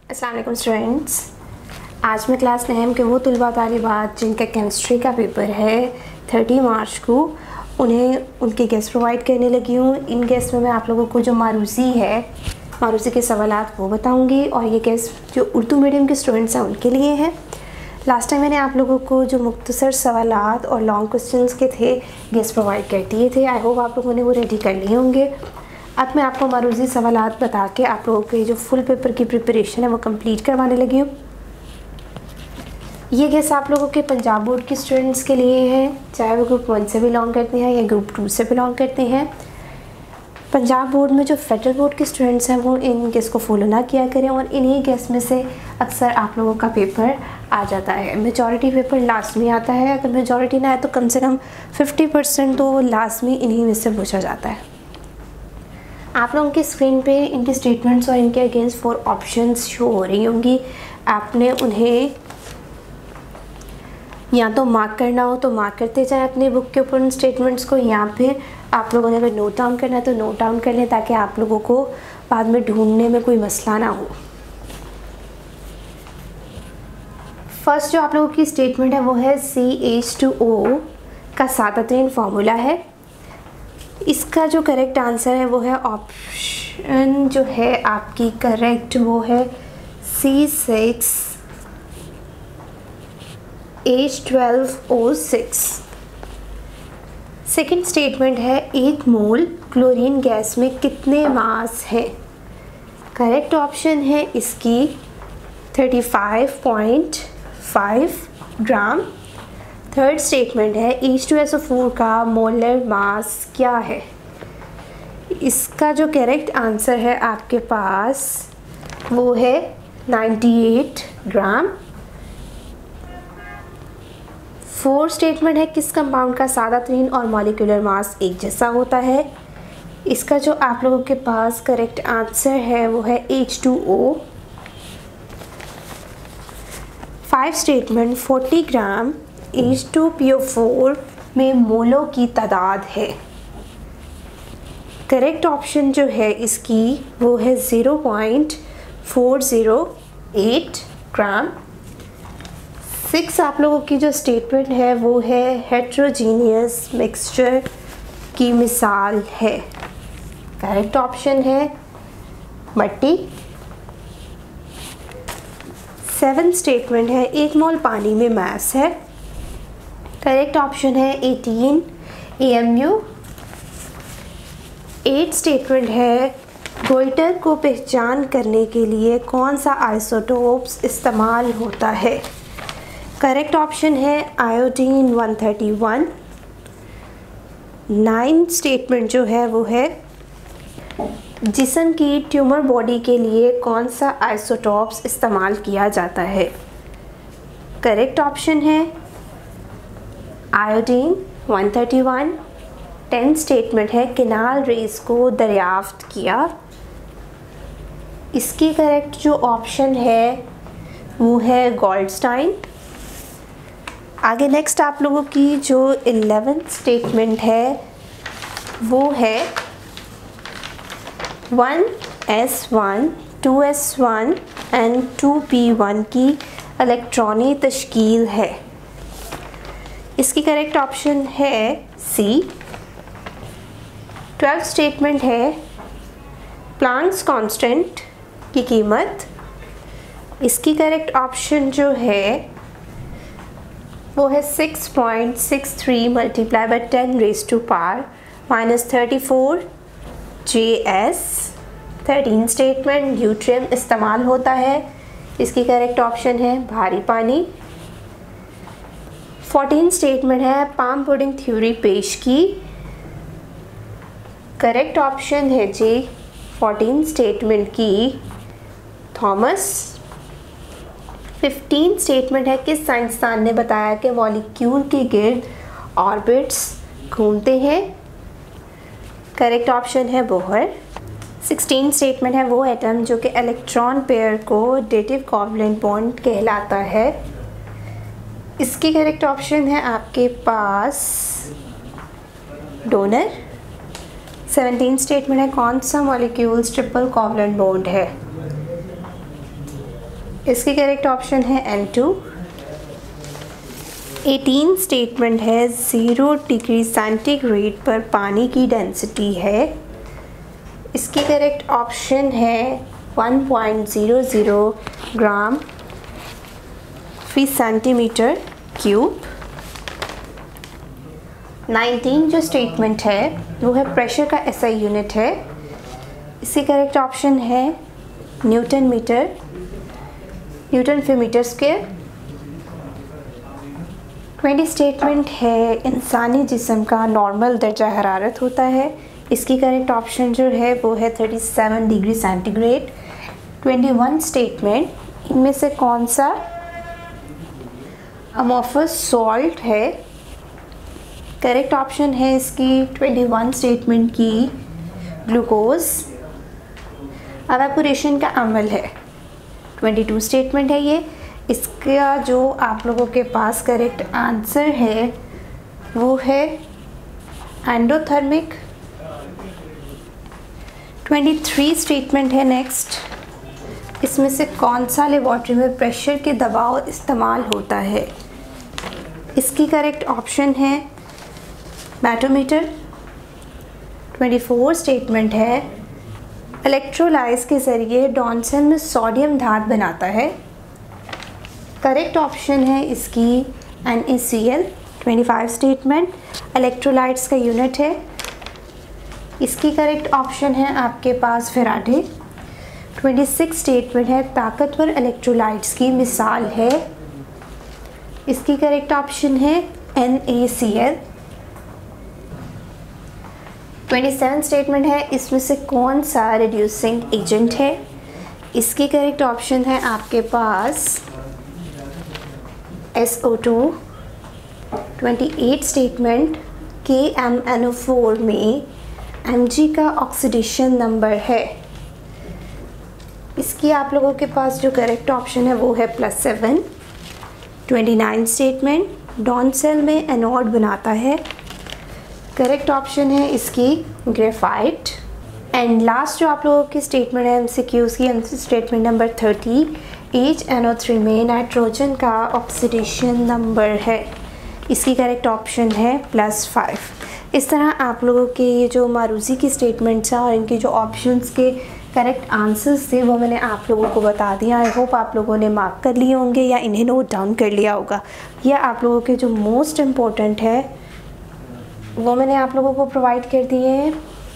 अस्सलाम वालेकुम स्टूडेंट्स। आज मैं क्लास 9 के वो तलबा तालिबात जिनका केमिस्ट्री का पेपर है 30 मार्च को, उन्हें उनके गेस्ट प्रोवाइड करने लगी हूँ। इन गेस्ट में मैं आप लोगों को जो मारूसी के सवालात वो बताऊँगी और ये गेस्ट जो उर्दू मीडियम के स्टूडेंट्स हैं उनके लिए है। लास्ट टाइम मैंने आप लोगों को जो मुख्तसर सवालात और लॉन्ग क्वेश्चंस के थे गेस्ट प्रोवाइड कर दिए थे। आई होप आप लोगों ने वो रेडी कर लिए होंगे। अब मैं आपको मारूसी सवालात बता के आप लोगों के जो फुल पेपर की प्रिपरेशन है वो कंप्लीट करवाने लगी हूँ। ये गेस आप लोगों के पंजाब बोर्ड के स्टूडेंट्स के लिए हैं, चाहे वो ग्रुप 1 से बिलोंग करते हैं या ग्रुप 2 से बिलोंग करते हैं। पंजाब बोर्ड में जो फेडरल बोर्ड के स्टूडेंट्स हैं वो इन गेस को फॉलो ना किया करें और इन्हीं गेस में से अक्सर आप लोगों का पेपर आ जाता है। मेजॉरिटी पेपर लास्ट में आता है, अगर मेजॉरिटी ना आए तो कम से कम 50% तो लाजमी इन्हीं में से पूछा जाता है। आप लोगों की स्क्रीन पे इनके स्टेटमेंट्स और इनके अगेंस्ट 4 ऑप्शंस शो हो रही होंगी। आपने उन्हें या तो मार्क करना हो तो मार्क करते जाएं अपनी बुक के ऊपर उन स्टेटमेंट्स को, या फिर आप लोगों ने अगर नोट डाउन करना है तो नोट डाउन कर लें ताकि आप लोगों को बाद में ढूंढने में कोई मसला ना हो। फर्स्ट जो आप लोगों की स्टेटमेंट है वो है CH2O का सादा तरीन फार्मूला है। इसका जो करेक्ट आंसर है वो है ऑप्शन जो है आपकी करेक्ट वो है C6H12O6। सेकंड स्टेटमेंट है 1 मोल क्लोरीन गैस में कितने मास हैं। करेक्ट ऑप्शन है इसकी 35.5 ग्राम। थर्ड स्टेटमेंट है H2SO4 का मोलर मास क्या है। इसका जो करेक्ट आंसर है आपके पास वो है 98 ग्राम। फोर्थ स्टेटमेंट है किस कंपाउंड का सादा तरीन और मॉलिक्यूलर मास एक जैसा होता है। इसका जो आप लोगों के पास करेक्ट आंसर है वो है H2O। 5 स्टेटमेंट 40 ग्राम H2PO4 में मोलों की तादाद है। करेक्ट ऑप्शन जो है इसकी वो है 0.408 ग्राम। 6 आप लोगों की जो स्टेटमेंट है वो है हेट्रोजीनियस मिक्सचर की मिसाल है। करेक्ट ऑप्शन है मट्टी। 7 स्टेटमेंट है 1 मोल पानी में मास है। करेक्ट ऑप्शन है 18 AMU। 8 स्टेटमेंट है गोइटर को पहचान करने के लिए कौन सा आइसोटोप्स इस्तेमाल होता है। करेक्ट ऑप्शन है आयोडीन 131। 9 स्टेटमेंट जो है वो है जिस्म की ट्यूमर बॉडी के लिए कौन सा आइसोटोप्स इस्तेमाल किया जाता है। करेक्ट ऑप्शन है आयोडीन 131। 10 स्टेटमेंट है केनाल रेस को दरियाफ्त किया। इसकी करेक्ट जो ऑप्शन है वो है गोल्डस्टाइन। आगे नेक्स्ट आप लोगों की जो 11th स्टेटमेंट है वो है 1s1 2s1 एंड 2p1 की इलेक्ट्रॉनी तश्कील है। इसकी करेक्ट ऑप्शन है C। 12 स्टेटमेंट है प्लांक्स कांस्टेंट की कीमत। इसकी करेक्ट ऑप्शन जो है वो है 6.63 multiply by 10⁻⁻34 JS। 13 statement deuterium इस्तेमाल होता है। इसकी करेक्ट ऑप्शन है भारी पानी। 14 स्टेटमेंट है पाम पुडिंग थ्योरी पेश की। करेक्ट ऑप्शन है जी 14 स्टेटमेंट की थॉमस। 15 स्टेटमेंट है किस साइंसदान ने बताया कि मॉलिक्यूल के गिर्द ऑर्बिट्स घूमते हैं। करेक्ट ऑप्शन है बोहर। 16 स्टेटमेंट है वो एटम जो कि इलेक्ट्रॉन पेयर को डेटिव कोवलेंट बॉन्ड कहलाता है। इसकी करेक्ट ऑप्शन है आपके पास डोनर। 17 स्टेटमेंट है कौन सा मॉलिक्यूल्स ट्रिपल कोवलेंट बॉन्ड है। इसकी करेक्ट ऑप्शन है N2। 18 स्टेटमेंट है 0 डिग्री सेंटीग्रेड पर पानी की डेंसिटी है। इसकी करेक्ट ऑप्शन है 1.00 ग्राम फी सेंटीमीटर क्यूब। 19 जो स्टेटमेंट है वो है प्रेशर का SI यूनिट है। इसकी करेक्ट ऑप्शन है न्यूटन मीटर, न्यूटन फी मीटर स्क्वायर। 20 स्टेटमेंट है इंसानी जिस्म का नॉर्मल दर्जा हरारत होता है। इसकी करेक्ट ऑप्शन जो है वो है 37 डिग्री सेंटीग्रेड। 21 स्टेटमेंट इनमें से कौन सा अमोफस सॉल्ट है? करेक्ट ऑप्शन है इसकी 21 स्टेटमेंट की ग्लूकोज। एवेपोरेशन का अमल है। 22 स्टेटमेंट है ये। इसका जो आप लोगों के पास करेक्ट आंसर है वो है एंडोथर्मिक। 23 स्टेटमेंट है नेक्स्ट। इसमें से कौन सा लेबॉर्ट्री में प्रेशर के दबाव इस्तेमाल होता है? इसकी करेक्ट ऑप्शन है बैरोमीटर। 24 स्टेटमेंट है इलेक्ट्रोलाइज के ज़रिए डॉन्सन में सोडियम धात बनाता है। करेक्ट ऑप्शन है इसकी NaCl। 25 स्टेटमेंट इलेक्ट्रोलाइट्स का यूनिट है। इसकी करेक्ट ऑप्शन है आपके पास फेराडे। 26 स्टेटमेंट है ताकतवर इलेक्ट्रोलाइट्स की मिसाल है। इसकी करेक्ट ऑप्शन है NaCl। 27 स्टेटमेंट है इसमें से कौन सा रिड्यूसिंग एजेंट है? इसकी करेक्ट ऑप्शन है आपके पास SO2। 28 स्टेटमेंट KMnO4 में Mg का ऑक्सीडेशन नंबर है। इसकी आप लोगों के पास जो करेक्ट ऑप्शन है वो है +7। 29 स्टेटमेंट डॉन सेल में एनोड बनाता है। करेक्ट ऑप्शन है इसकी ग्रेफाइट। एंड लास्ट जो आप लोगों की स्टेटमेंट है MCQs की स्टेटमेंट नंबर 30 HNO3 में नाइट्रोजन का ऑक्सीडेशन नंबर है। इसकी करेक्ट ऑप्शन है +5। इस तरह आप लोगों के ये जो मारूजी की स्टेटमेंट्स हैं और इनके जो ऑप्शंस के करेक्ट आंसर्स थे वो मैंने आप लोगों को बता दिया। आई होप आप लोगों ने मार्क कर लिए होंगे या इन्हें नोट डाउन कर लिया होगा। यह आप लोगों के जो मोस्ट इम्पोर्टेंट है वो मैंने आप लोगों को प्रोवाइड कर दिए हैं।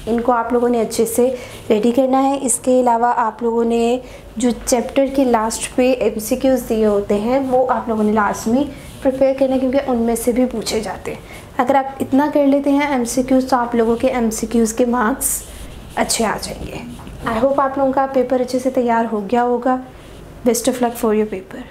इनको आप लोगों ने अच्छे से रेडी करना है। इसके अलावा आप लोगों ने जो चैप्टर के लास्ट पे MCQs दिए होते हैं वो आप लोगों ने लास्ट में प्रिपेयर करना है क्योंकि उनमें से भी पूछे जाते हैं। अगर आप इतना कर लेते हैं MCQs तो आप लोगों के MCQs के मार्क्स अच्छे आ जाएंगे। आई होप आप लोगों का पेपर अच्छे से तैयार हो गया होगा। Best of luck for your paper.